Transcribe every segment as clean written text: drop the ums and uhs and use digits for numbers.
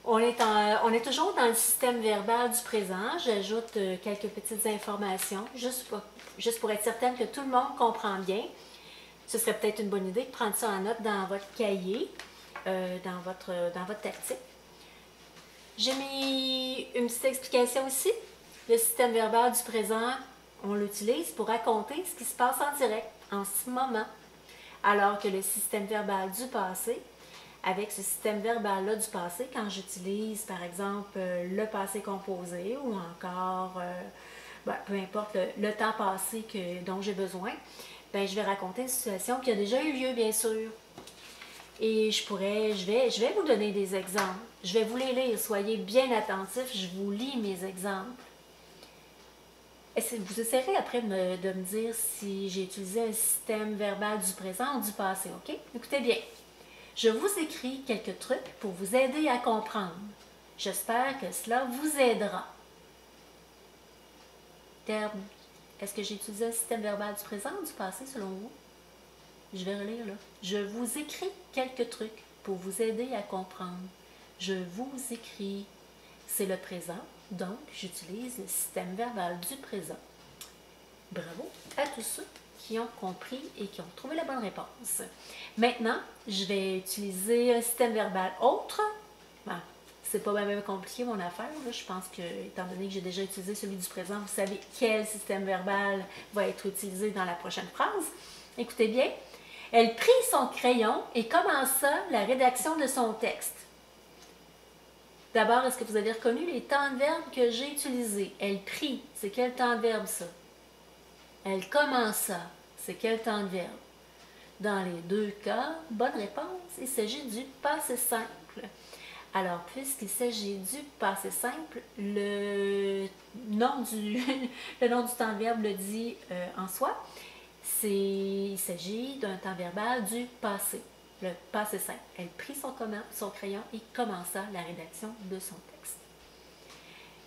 On est toujours dans le système verbal du présent. J'ajoute quelques petites informations, juste pour être certaine que tout le monde comprend bien. Ce serait peut-être une bonne idée de prendre ça en note dans votre cahier, dans votre tactique. J'ai mis une petite explication ici. Le système verbal du présent, on l'utilise pour raconter ce qui se passe en direct, en ce moment. Alors que le système verbal du passé, avec ce système verbal-là du passé, quand j'utilise par exemple le passé composé ou encore, peu importe le temps passé dont j'ai besoin, ben, je vais raconter une situation qui a déjà eu lieu, bien sûr. Et je vais vous donner des exemples. Je vais vous les lire. Soyez bien attentifs. Je vous lis mes exemples. Vous essaierez après de me dire si j'ai utilisé un système verbal du présent ou du passé, ok? Écoutez bien. Je vous écris quelques trucs pour vous aider à comprendre. J'espère que cela vous aidera. Terme. Est-ce que j'ai utilisé un système verbal du présent ou du passé selon vous? Je vais relire là. Je vous écris quelques trucs pour vous aider à comprendre. Je vous écris. C'est le présent, donc j'utilise le système verbal du présent. Bravo à tous ceux qui ont compris et qui ont trouvé la bonne réponse. Maintenant, je vais utiliser un système verbal autre. C'est pas même compliqué mon affaire. Là. Je pense que, étant donné que j'ai déjà utilisé celui du présent, vous savez quel système verbal va être utilisé dans la prochaine phrase. Écoutez bien. Elle prit son crayon et commença la rédaction de son texte. D'abord, est-ce que vous avez reconnu les temps de verbe que j'ai utilisés? Elle prit, c'est quel temps de verbe ça? Elle commença, c'est quel temps de verbe? Dans les deux cas, bonne réponse, il s'agit du passé simple. Alors, puisqu'il s'agit du passé simple, le nom du temps de verbe le dit en soi. Il s'agit d'un temps verbal du passé, le passé simple. Elle prit son crayon et commença la rédaction de son texte.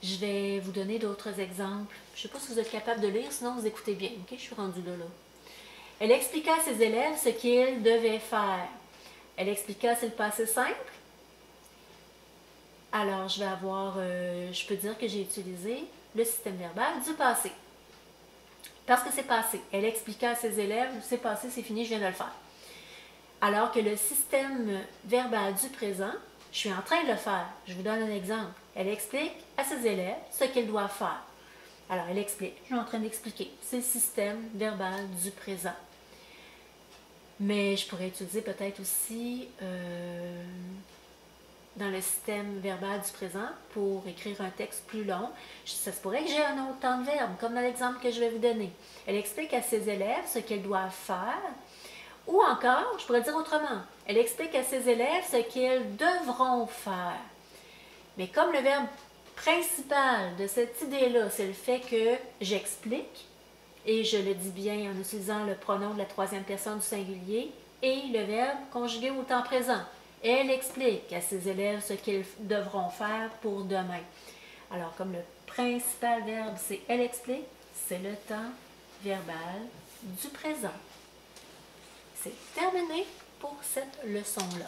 Je vais vous donner d'autres exemples. Je ne sais pas si vous êtes capable de lire, sinon vous écoutez bien. Ok, je suis rendue là. Elle expliqua à ses élèves ce qu'ils devaient faire. Elle expliqua, c'est le passé simple. Alors, je peux dire que j'ai utilisé le système verbal du passé. Parce que c'est passé. Elle expliqua à ses élèves, c'est passé, c'est fini, je viens de le faire. Alors que le système verbal du présent, je suis en train de le faire. Je vous donne un exemple. Elle explique à ses élèves ce qu'ils doivent faire. Alors, elle explique. Je suis en train d'expliquer. C'est le système verbal du présent. Mais je pourrais utiliser peut-être aussi dans le système verbal du présent pour écrire un texte plus long. Ça se pourrait que j'ai un autre temps de verbe, comme dans l'exemple que je vais vous donner. Elle explique à ses élèves ce qu'ils doivent faire. Ou encore, je pourrais dire autrement, elle explique à ses élèves ce qu'ils devront faire. Mais comme le verbe principal de cette idée-là, c'est le fait que j'explique, et je le dis bien en utilisant le pronom de la troisième personne du singulier, et le verbe conjugué au temps présent. Elle explique à ses élèves ce qu'ils devront faire pour demain. Alors, comme le principal verbe, c'est elle explique, c'est le temps verbal du présent. C'est terminé pour cette leçon-là.